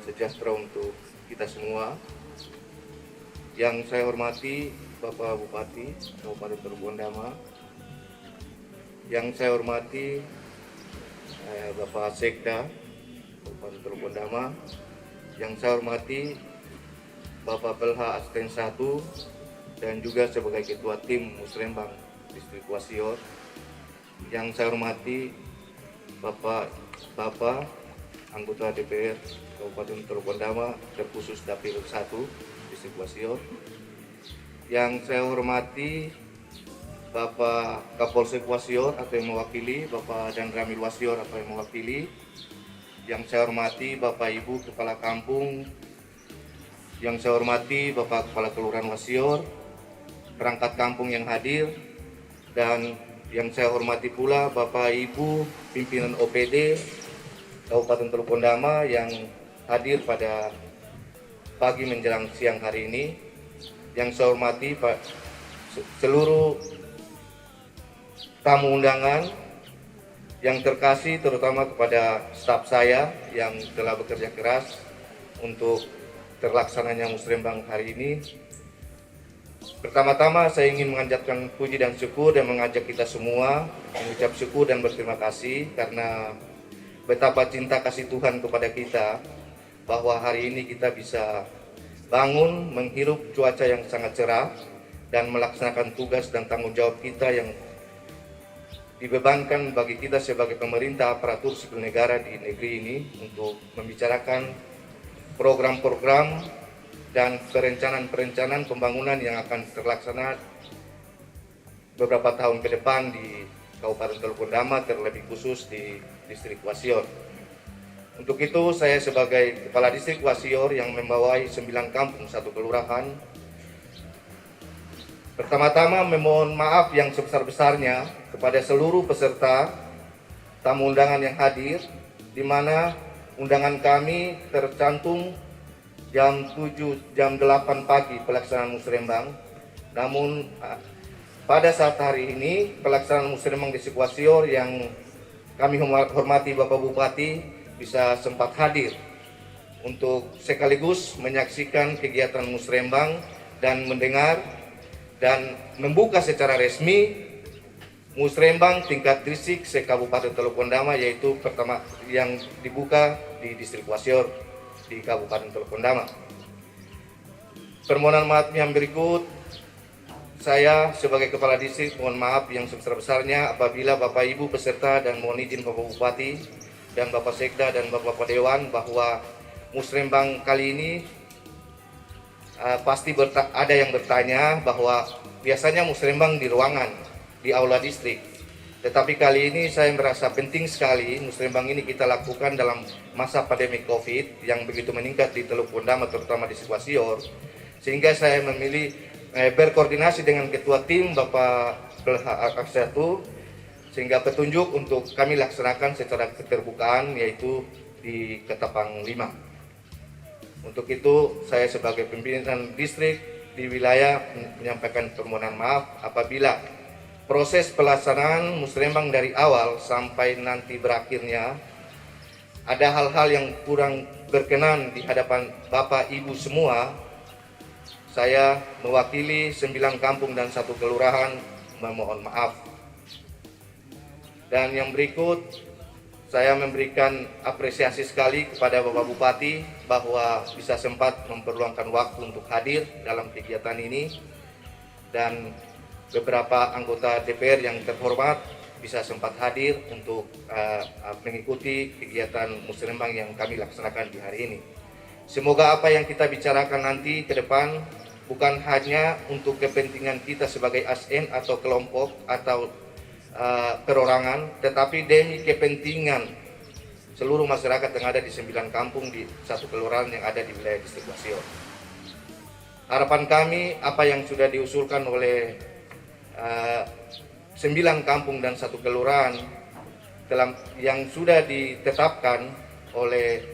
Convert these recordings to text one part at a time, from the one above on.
sejahtera untuk kita semua. Yang saya hormati Bapak Bupati Kabupaten Teluk Bondama, yang saya hormati Bapak Sekda Kabupaten Teluk Bondama, yang saya hormati Bapak Pelha Asisten 1 dan juga sebagai Ketua Tim Musrembang Distrik Wasior, yang saya hormati Bapak anggota DPR Kabupaten Teluk Bondama terkhusus Dapil 1 Distrik Wasior, yang saya hormati Bapak Kapolsek Wasior atau yang mewakili, Bapak dan Ramil Wasior atau yang mewakili, yang saya hormati Bapak Ibu Kepala Kampung, yang saya hormati Bapak Kepala Kelurahan Wasior, perangkat kampung yang hadir, dan yang saya hormati pula Bapak Ibu pimpinan OPD Kabupaten Teluk Bondama yang hadir pada pagi menjelang siang hari ini, yang saya hormati seluruh tamu undangan yang terkasih, terutama kepada staf saya yang telah bekerja keras untuk terlaksananya musrembang hari ini. Pertama-tama saya ingin mengajarkan puji dan syukur dan mengajak kita semua mengucap syukur dan berterima kasih karena betapa cinta kasih Tuhan kepada kita, bahwa hari ini kita bisa bangun menghirup cuaca yang sangat cerah dan melaksanakan tugas dan tanggung jawab kita yang dibebankan bagi kita sebagai pemerintah aparatur sipil negara di negeri ini untuk membicarakan program-program dan perencanaan pembangunan yang akan terlaksana beberapa tahun ke depan di Kabupaten Teluk Bondama, terlebih khusus di Distrik Wasior. Untuk itu saya sebagai Kepala Distrik Wasior yang membawai 9 kampung 1 kelurahan, pertama-tama memohon maaf yang sebesar-besarnya kepada seluruh peserta tamu undangan yang hadir, di mana undangan kami tercantum jam 7, jam 8 pagi pelaksanaan musrembang. Namun pada saat hari ini pelaksanaan musrembang di Distrik Wasior yang kami hormati Bapak Bupati bisa sempat hadir untuk sekaligus menyaksikan kegiatan musrembang dan mendengar dan membuka secara resmi musrembang tingkat distrik se-Kabupaten Teluk Bondama, yaitu pertama yang dibuka di Distrik Wasior di Kabupaten Teluk Bondama. Permohonan maaf yang berikut, saya sebagai Kepala Distrik mohon maaf yang sebesar-besarnya apabila Bapak Ibu peserta dan mohon izin Bapak Bupati dan Bapak Sekda dan Bapak Dewan bahwa musrembang kali ini pasti ada yang bertanya bahwa biasanya musrembang di ruangan, di aula distrik. Tetapi kali ini saya merasa penting sekali musrembang ini kita lakukan dalam masa pandemi COVID yang begitu meningkat di Teluk Bondama, terutama di Distrik Wasior. Sehingga saya memilih berkoordinasi dengan Ketua Tim Bapak Pelha Asisten 1, sehingga petunjuk untuk kami laksanakan secara keterbukaan yaitu di Ketapang 5. Untuk itu saya sebagai pimpinan distrik di wilayah menyampaikan permohonan maaf apabila proses pelaksanaan musrembang dari awal sampai nanti berakhirnya ada hal-hal yang kurang berkenan di hadapan Bapak Ibu semua. Saya mewakili 9 kampung dan 1 kelurahan memohon maaf. Dan yang berikut, saya memberikan apresiasi sekali kepada Bapak Bupati bahwa bisa sempat memperluangkan waktu untuk hadir dalam kegiatan ini, dan beberapa anggota DPR yang terhormat bisa sempat hadir untuk mengikuti kegiatan musrembang yang kami laksanakan di hari ini. Semoga apa yang kita bicarakan nanti ke depan bukan hanya untuk kepentingan kita sebagai ASN atau kelompok atau perorangan, tetapi demi kepentingan seluruh masyarakat yang ada di 9 kampung di 1 kelurahan yang ada di wilayah Distrik Wasior. Harapan kami apa yang sudah diusulkan oleh 9 kampung dan 1 kelurahan yang sudah ditetapkan oleh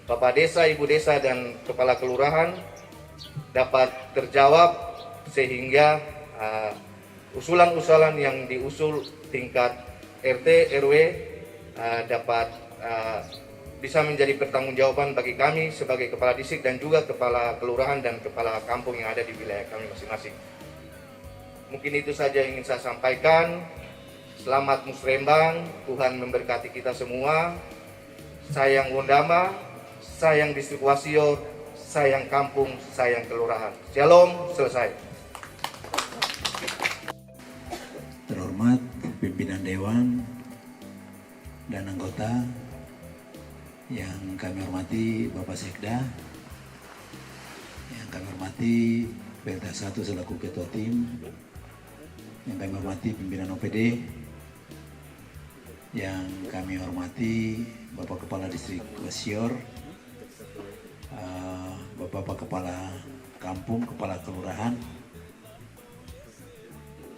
Bapak Desa, Ibu Desa, dan Kepala Kelurahan dapat terjawab sehingga usulan-usulan yang diusul tingkat RT RW dapat bisa menjadi pertanggungjawaban bagi kami sebagai kepala distrik dan juga kepala kelurahan dan kepala kampung yang ada di wilayah kami masing-masing. Mungkin itu saja yang ingin saya sampaikan. Selamat Musrembang, Tuhan memberkati kita semua. Sayang Wondama, sayang distrik Wasior, sayang kampung, sayang kelurahan. Shalom, selesai. Terhormat pimpinan Dewan dan anggota yang kami hormati Bapak Sekda, yang kami hormati Pemda 1 selaku Ketua Tim, yang kami hormati pimpinan OPD, yang kami hormati Bapak Kepala Distrik Wasior, Bapak Kepala Kampung, Kepala Kelurahan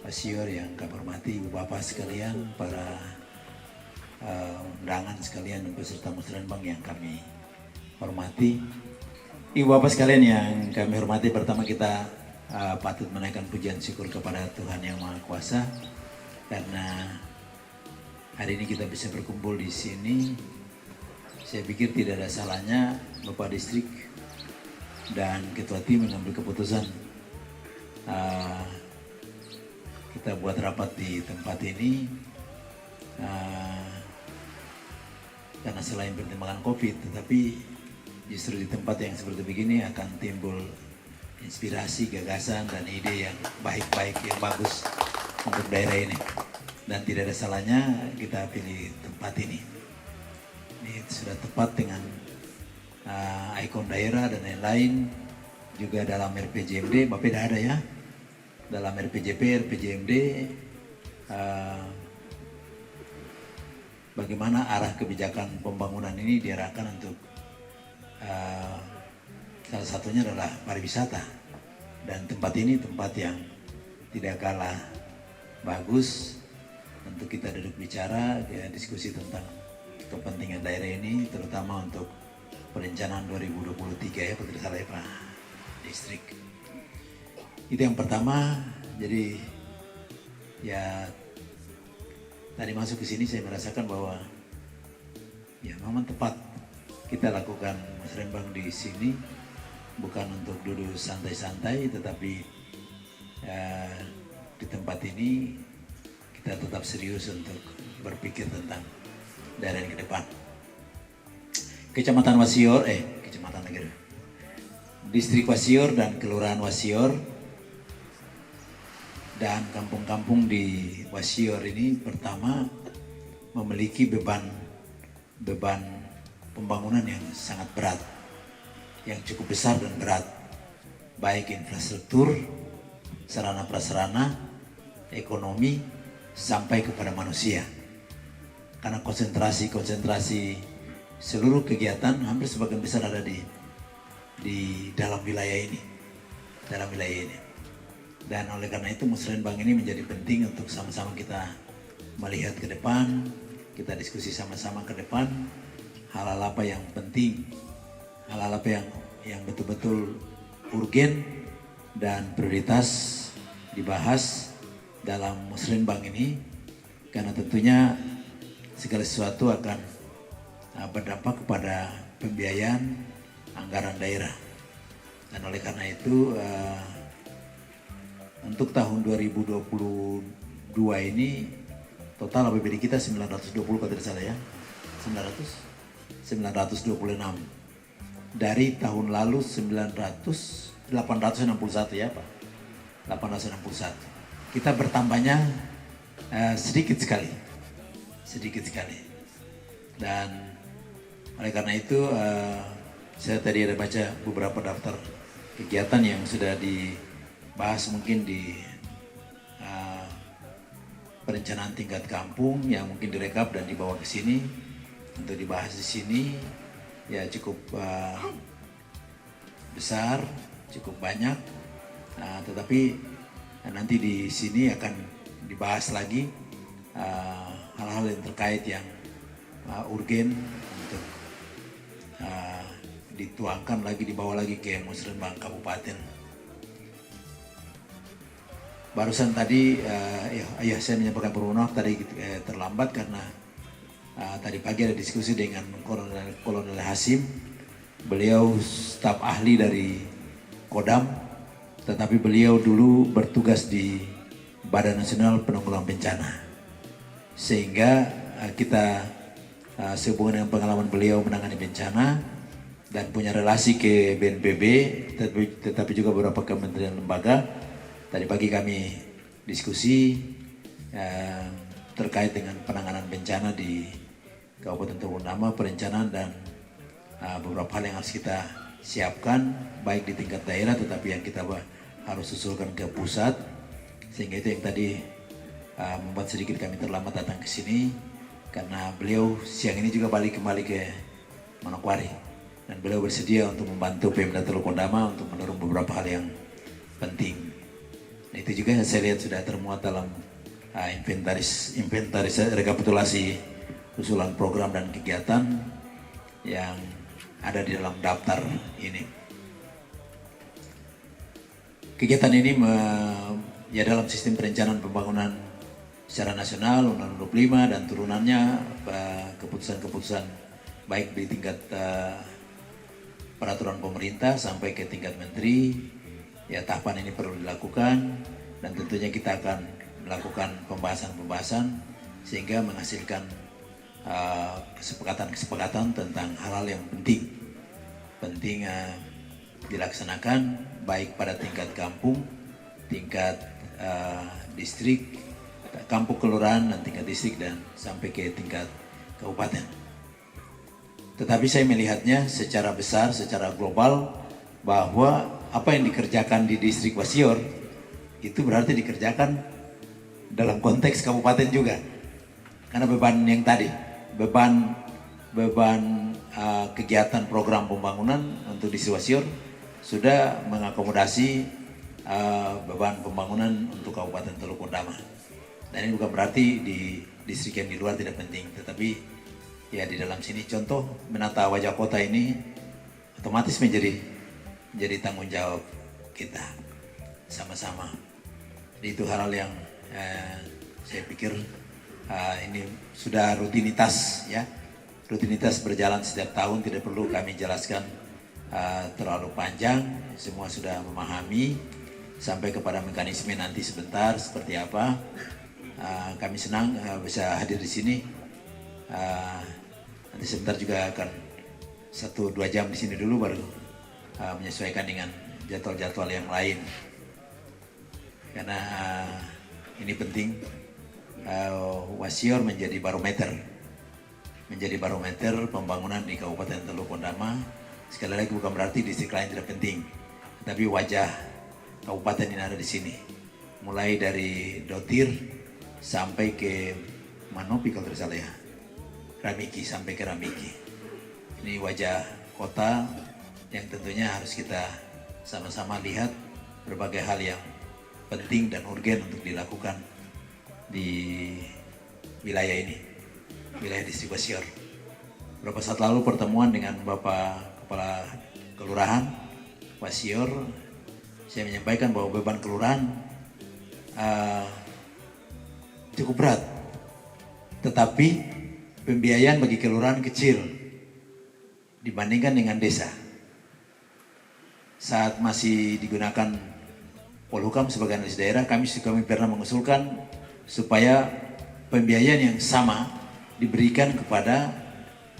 Wasior yang kami hormati, Ibu Bapak sekalian, para undangan sekalian dan peserta musrenbang yang kami hormati. Ibu Bapak sekalian yang kami hormati, pertama kita patut menaikkan pujian syukur kepada Tuhan Yang Maha Kuasa karena hari ini kita bisa berkumpul di sini. Saya pikir tidak ada salahnya Bapak Distrik dan Ketua Tim mengambil keputusan kita buat rapat di tempat ini karena selain pertimbangan COVID, tetapi justru di tempat yang seperti begini akan timbul inspirasi, gagasan, dan ide yang baik-baik, yang bagus untuk daerah ini. Dan tidak ada salahnya kita pilih tempat ini. Ini sudah tepat dengan ikon daerah dan lain-lain. Juga dalam RPJMD, Bapak tidak ada ya? Dalam RPJP, RPJMD, bagaimana arah kebijakan pembangunan ini diarahkan untuk salah satunya adalah pariwisata, dan tempat ini tempat yang tidak kalah bagus untuk kita duduk bicara, ya, diskusi tentang kepentingan daerah ini, terutama untuk perencanaan 2023 ya, Pak salah ya Pak Distrik. Itu yang pertama. Jadi ya tadi masuk ke sini saya merasakan bahwa ya memang tepat kita lakukan musrenbang di sini, bukan untuk duduk santai-santai, tetapi di tempat ini kita tetap serius untuk berpikir tentang daerah yang ke depan. Kecamatan Wasior, kecamatan lagi, Distrik Wasior dan Kelurahan Wasior dan kampung-kampung di Wasior ini pertama memiliki beban pembangunan yang sangat berat, yang cukup besar dan berat, baik infrastruktur, sarana prasarana, ekonomi, sampai kepada manusia. Karena konsentrasi seluruh kegiatan hampir sebagian besar ada di dalam wilayah ini, Dan oleh karena itu musrenbang ini menjadi penting untuk sama-sama kita melihat ke depan, kita diskusi sama-sama ke depan hal-hal apa yang penting, hal-hal apa yang betul-betul urgen dan prioritas dibahas dalam musrenbang ini, karena tentunya segala sesuatu akan berdampak kepada pembiayaan anggaran daerah. Dan oleh karena itu untuk tahun 2022 ini total APBD kita 920 kalau tidak salah ya, 926 dari tahun lalu 861 ya Pak, 861. Kita bertambahnya sedikit sekali, dan oleh karena itu saya tadi ada baca beberapa daftar kegiatan yang sudah dibahas mungkin di perencanaan tingkat kampung yang mungkin direkap dan dibawa ke sini untuk dibahas di sini, ya cukup besar, cukup banyak. Tetapi nanti di sini akan dibahas lagi hal-hal yang terkait yang urgen untuk dituangkan lagi, dibawa lagi ke musrenbang kabupaten. Barusan tadi saya menyampaikan permohonan maaf tadi terlambat karena tadi pagi ada diskusi dengan Kolonel Hasim. Beliau staf ahli dari Kodam, tetapi beliau dulu bertugas di Badan Nasional Penanggulangan Bencana. Sehingga kita sehubungan dengan pengalaman beliau menangani bencana dan punya relasi ke BNPB, tetapi juga beberapa kementerian lembaga. Tadi pagi kami diskusi terkait dengan penanganan bencana di Kabupaten Teluk Gundama, perencanaan dan beberapa hal yang harus kita siapkan baik di tingkat daerah, tetapi yang kita harus usulkan ke pusat. Sehingga itu yang tadi membuat sedikit kami terlambat datang ke sini, karena beliau siang ini juga balik kembali ke Manokwari dan beliau bersedia untuk membantu Pemda Teluk Gundama untuk mendorong beberapa hal yang penting. Nah, itu juga yang saya lihat sudah termuat dalam inventaris rekapitulasi usulan program dan kegiatan yang ada di dalam daftar ini. Kegiatan ini ya dalam sistem perencanaan pembangunan secara nasional Undang-Undang 25 dan turunannya, keputusan-keputusan baik di tingkat peraturan pemerintah sampai ke tingkat menteri. Ya, tahapan ini perlu dilakukan dan tentunya kita akan melakukan pembahasan-pembahasan sehingga menghasilkan kesepakatan-kesepakatan tentang hal-hal yang penting dilaksanakan baik pada tingkat kampung, tingkat distrik, kampung kelurahan dan tingkat distrik dan sampai ke tingkat kabupaten. Tetapi saya melihatnya secara besar, secara global, bahwa apa yang dikerjakan di distrik Wasior itu berarti dikerjakan dalam konteks kabupaten juga. Karena beban yang tadi, beban kegiatan program pembangunan untuk distrik Wasior sudah mengakomodasi beban pembangunan untuk Kabupaten Teluk Gundama. Dan ini bukan berarti di distrik yang di luar tidak penting, tetapi ya di dalam sini contoh menata wajah kota ini otomatis menjadi tanggung jawab kita sama-sama. Jadi itu hal yang saya pikir ini sudah rutinitas ya. Rutinitas berjalan setiap tahun, tidak perlu kami jelaskan terlalu panjang, semua sudah memahami sampai kepada mekanisme nanti sebentar seperti apa. Kami senang bisa hadir di sini. Nanti sebentar juga akan 1-2 jam di sini dulu baru menyesuaikan dengan jadwal-jadwal yang lain. Karena ini penting, Wasior menjadi barometer pembangunan di Kabupaten Teluk Gundama. Sekali lagi bukan berarti distrik lain tidak penting, tapi wajah kabupaten ini ada di sini. Mulai dari Dotir sampai ke Manopi kalau tidak salah ya, Ramiki sampai ke Ramiki. Ini wajah kota yang tentunya harus kita sama-sama lihat berbagai hal yang penting dan urgen untuk dilakukan di wilayah ini, wilayah distrik Wasior. Beberapa saat lalu pertemuan dengan Bapak Kepala Kelurahan Wasior, saya menyampaikan bahwa beban kelurahan cukup berat, tetapi pembiayaan bagi kelurahan kecil dibandingkan dengan desa. Saat masih digunakan Polhukam sebagai analis daerah, kami pernah mengusulkan supaya pembiayaan yang sama diberikan kepada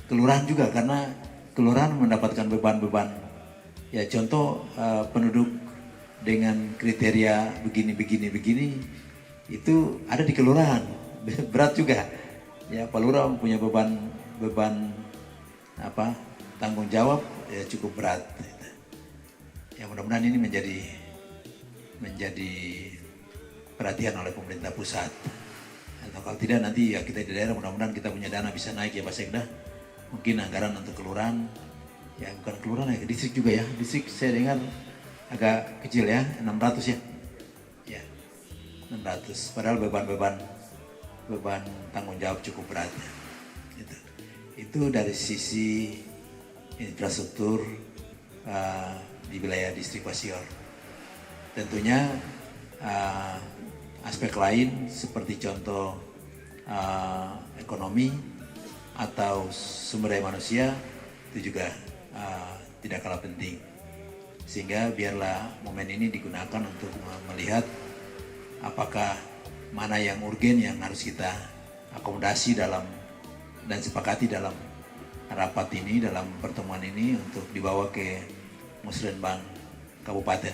kelurahan juga, karena kelurahan mendapatkan beban-beban. Ya contoh penduduk dengan kriteria begini itu ada di kelurahan, berat juga. Ya Pak Lurah punya beban tanggung jawab ya cukup berat. Ya mudah-mudahan ini menjadi perhatian oleh pemerintah pusat. Atau kalau tidak nanti ya kita di daerah mudah-mudahan kita punya dana bisa naik ya Pak Sekda. Mungkin anggaran untuk kelurahan, ya bukan kelurahan ya, distrik juga ya. Distrik saya dengar agak kecil ya, 600 ya. Ya, 600. Padahal beban tanggung jawab cukup berat. Itu dari sisi infrastruktur di wilayah distrik Wasior. Tentunya aspek lain seperti contoh ekonomi atau sumber daya manusia itu juga tidak kalah penting. Sehingga biarlah momen ini digunakan untuk melihat apakah mana yang urgen yang harus kita akomodasi dalam dan sepakati dalam rapat ini, dalam pertemuan ini untuk dibawa ke Musrenbang Kabupaten.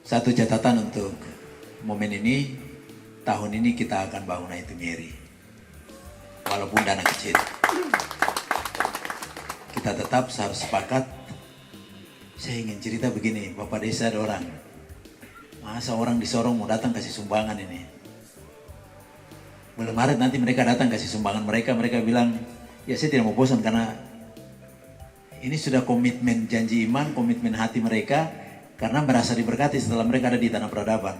Satu catatan untuk momen ini, tahun ini kita akan bangun Aitumeri. Walaupun dana kecil. Kita tetap harus sepakat. Saya ingin cerita begini, Bapak Desa ada orang. Masa orang di Sorong mau datang kasih sumbangan ini? Bulan Maret nanti mereka datang kasih sumbangan mereka bilang, ya saya tidak mau bosan karena ini sudah komitmen janji iman, komitmen hati mereka karena merasa diberkati setelah mereka ada di tanah peradaban.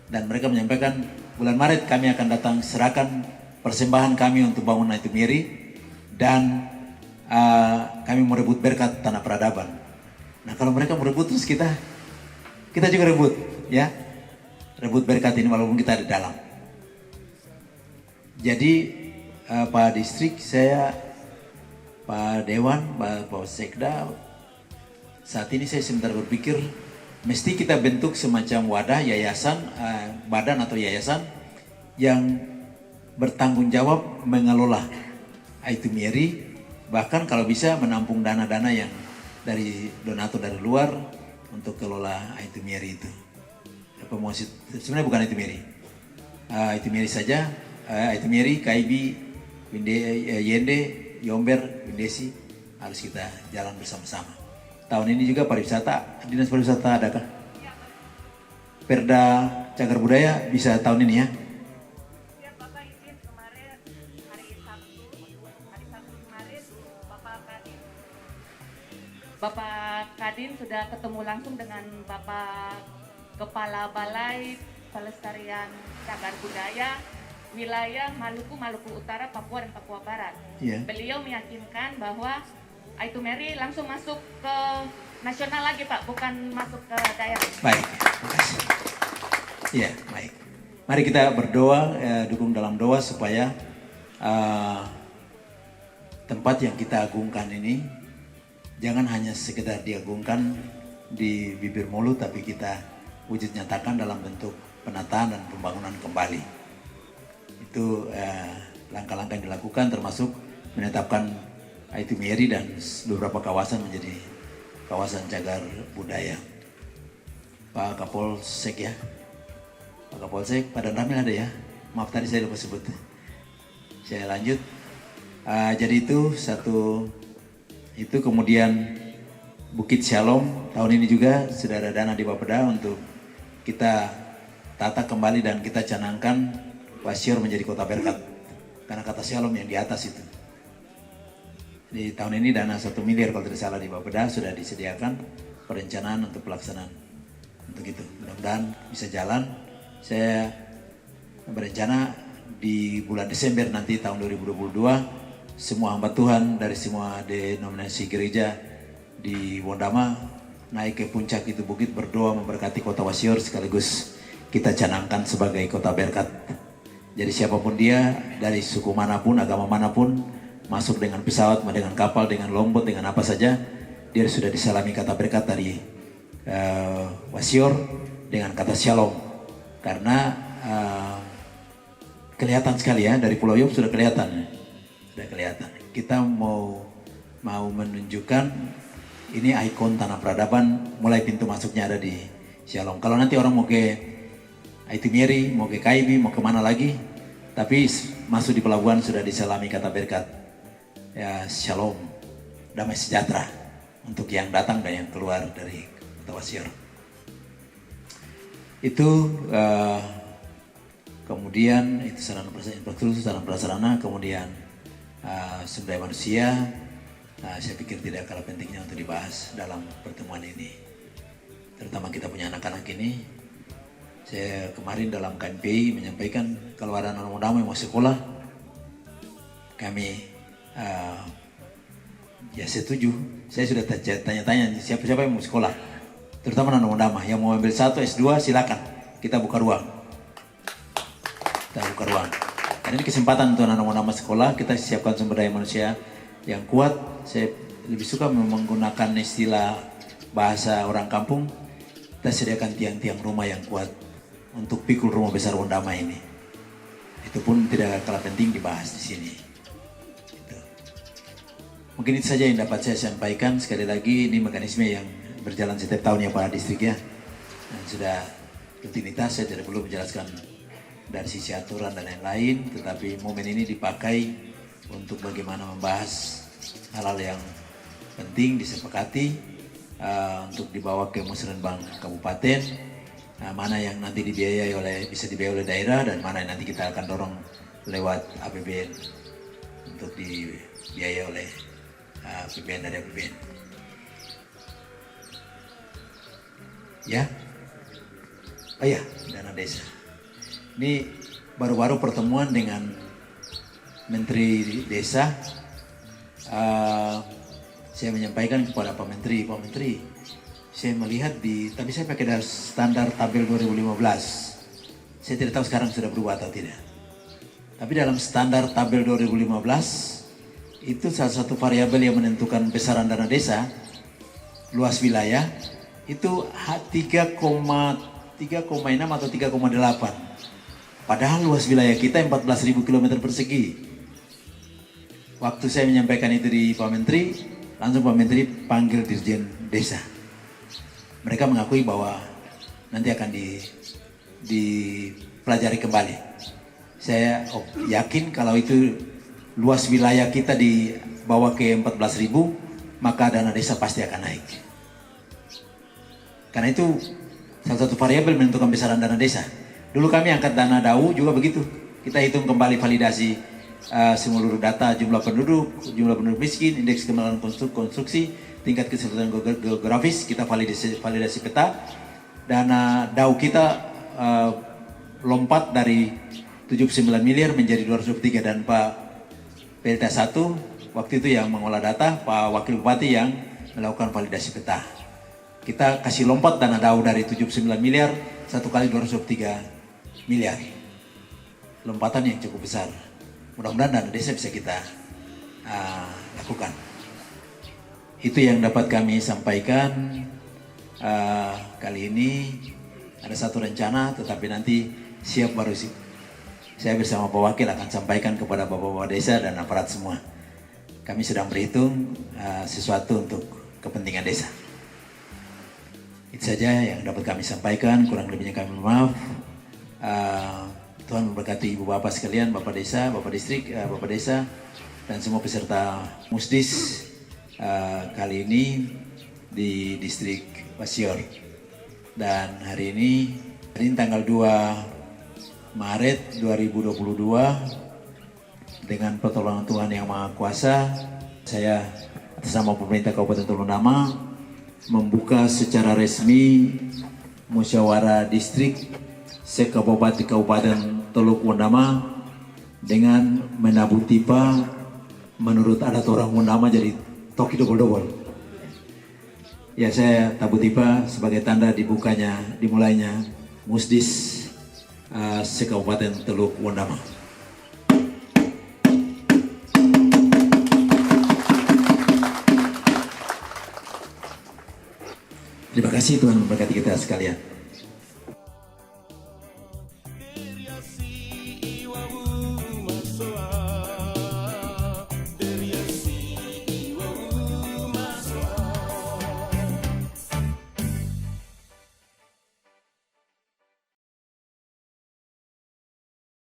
Dan mereka menyampaikan, bulan Maret kami akan datang serahkan persembahan kami untuk bangun Aitumeri dan kami mau rebut berkat tanah peradaban. Nah kalau mereka merebut terus kita juga rebut, ya, rebut berkat ini walaupun kita ada dalam. Jadi Pak Distrik, saya, Pak Dewan, Pak Sekda, saat ini saya sebentar berpikir mesti kita bentuk semacam wadah, yayasan, badan atau yayasan yang bertanggung jawab mengelola Aitumeri, bahkan kalau bisa menampung dana-dana yang dari donatur dari luar untuk kelola Aitumeri itu. Sebenarnya bukan Aitumeri, Aitumeri saja, Aitumeri, Kaibi, Yende, Yomber, Windesi harus kita jalan bersama-sama. Tahun ini juga pariwisata, Dinas Pariwisata adakah? Perda Cagar Budaya bisa tahun ini ya? Ya Bapak izin kemarin hari Sabtu kemarin Bapak Kadin sudah ketemu langsung dengan Bapak Kepala Balai Pelestarian Cagar Budaya wilayah Maluku Utara, Papua dan Papua Barat. Yeah. Beliau meyakinkan bahwa Aitumeri langsung masuk ke nasional lagi Pak, bukan masuk ke daerah. Baik, terima kasih. Iya, baik. Mari kita berdoa, dukung dalam doa supaya tempat yang kita agungkan ini jangan hanya sekedar diagungkan di bibir mulut, tapi kita wujud nyatakan dalam bentuk penataan dan pembangunan kembali. Itu langkah-langkah yang dilakukan termasuk menetapkan Aitumeri dan beberapa kawasan menjadi kawasan cagar budaya. Pak Kapolsek ya, Pak Kapolsek, Pak Dan Ramil ada ya? Maaf tadi saya lupa sebut. Saya lanjut. Jadi itu satu, itu kemudian Bukit Shalom tahun ini juga sudah ada dana di Bapeda untuk kita tata kembali dan kita canangkan Wasior menjadi kota berkat karena kata Shalom yang di atas itu. Di tahun ini dana 1 miliar kalau tidak salah di Bapeda sudah disediakan perencanaan untuk pelaksanaan untuk itu. Mudah-mudahan bisa jalan. Saya berencana di bulan Desember nanti tahun 2022 semua hamba Tuhan dari semua denominasi gereja di Wondama naik ke puncak itu bukit berdoa memberkati kota Wasior sekaligus kita canangkan sebagai kota berkat. Jadi siapapun dia, dari suku manapun, agama manapun, masuk dengan pesawat, dengan kapal, dengan lombot, dengan apa saja, dia sudah disalami kata berkat dari Wasior dengan kata Shalom. Karena kelihatan sekali ya, dari Pulau Yop sudah kelihatan. Sudah kelihatan. Kita mau menunjukkan ini ikon tanah peradaban, mulai pintu masuknya ada di Shalom. Kalau nanti orang mau ke Aitumeri, mau ke Kaibi, mau kemana lagi, tapi masuk di pelabuhan sudah disalami kata berkat ya, Shalom, damai sejahtera untuk yang datang dan yang keluar dari kota Wasior. Itu kemudian itu sarana infrastruktur, sarana prasarana, kemudian sumber daya manusia. Saya pikir tidak kalah pentingnya untuk dibahas dalam pertemuan ini, terutama kita punya anak-anak ini. Saya kemarin dalam KNPI menyampaikan kalau ada anak muda yang mau sekolah, kami ya setuju. Saya sudah tanya-tanya siapa-siapa yang mau sekolah, terutama anak muda yang mau ambil 1 S2 silakan, kita buka ruang. Dan ini kesempatan untuk anak-anak sekolah, kita siapkan sumber daya manusia yang kuat. Saya lebih suka menggunakan istilah bahasa orang kampung, kita sediakan tiang-tiang rumah yang kuat untuk pikul rumah besar Wondama ini. Itu pun tidak kalah penting dibahas di sini. Gitu. Mungkin itu saja yang dapat saya sampaikan. Sekali lagi ini mekanisme yang berjalan setiap tahun ya Pak Distrik ya. Dan sudah rutinitas, saya tidak perlu menjelaskan dari sisi aturan dan lain-lain, tetapi momen ini dipakai untuk bagaimana membahas hal-hal yang penting disepakati untuk dibawa ke musrenbang kabupaten, mana yang nanti bisa dibiayai oleh daerah dan mana yang nanti kita akan dorong lewat APBN untuk dibiayai oleh APBN dari APBN. Ya, oh ya, dana desa. Ini baru-baru pertemuan dengan Menteri Desa. Saya menyampaikan kepada Pak Menteri, saya melihat tadi saya pakai standar tabel 2015. Saya tidak tahu sekarang sudah berubah atau tidak. Tapi dalam standar tabel 2015, itu salah satu variabel yang menentukan besaran dana desa, luas wilayah, itu 3,6 atau 3,8. Padahal luas wilayah kita 14.000 km persegi. Waktu saya menyampaikan itu di Pak Menteri, langsung Pak Menteri panggil Dirjen Desa. Mereka mengakui bahwa nanti akan dipelajari kembali. Saya yakin kalau itu luas wilayah kita dibawa ke 14.000, maka dana desa pasti akan naik. Karena itu salah satu variabel menentukan besaran dana desa. Dulu kami angkat dana DAU juga begitu. Kita hitung kembali validasi seluruh data jumlah penduduk miskin, indeks kemalangan konstruksi, tingkat kesulitan geografis, kita validasi peta. Dana DAU kita lompat dari 79 miliar menjadi 203 dan Pak PLTA 1 waktu itu yang mengolah data, Pak Wakil Bupati yang melakukan validasi peta. Kita kasih lompat dana DAU dari 79 miliar, 1 kali 203 miliar. Lompatan yang cukup besar. Mudah-mudahan dana desa bisa kita lakukan. Itu yang dapat kami sampaikan kali ini. Ada satu rencana, tetapi nanti siap baru sih. Saya bersama Pak Wakil akan sampaikan kepada Bapak-Bapak desa dan aparat semua. Kami sedang berhitung sesuatu untuk kepentingan desa. Itu saja yang dapat kami sampaikan, kurang lebihnya kami mohon maaf. Tuhan memberkati Ibu Bapak sekalian, Bapak Desa, Bapak Distrik, Bapak Desa, dan semua peserta Musdis kali ini di Distrik Basior. Dan hari ini tanggal 2 Maret 2022, dengan pertolongan Tuhan Yang Maha Kuasa, saya atas nama pemerintah Kabupaten Teluk Wondama membuka secara resmi musyawarah distrik Kabupaten Teluk Wondama dengan menabuh tipa menurut adat orang Wondama jadi toki dobol-dobol. Ya, saya tabuh tipa sebagai tanda dimulainya Musdis Kabupaten Teluk Wondama. Terima kasih, Tuhan memberkati kita sekalian.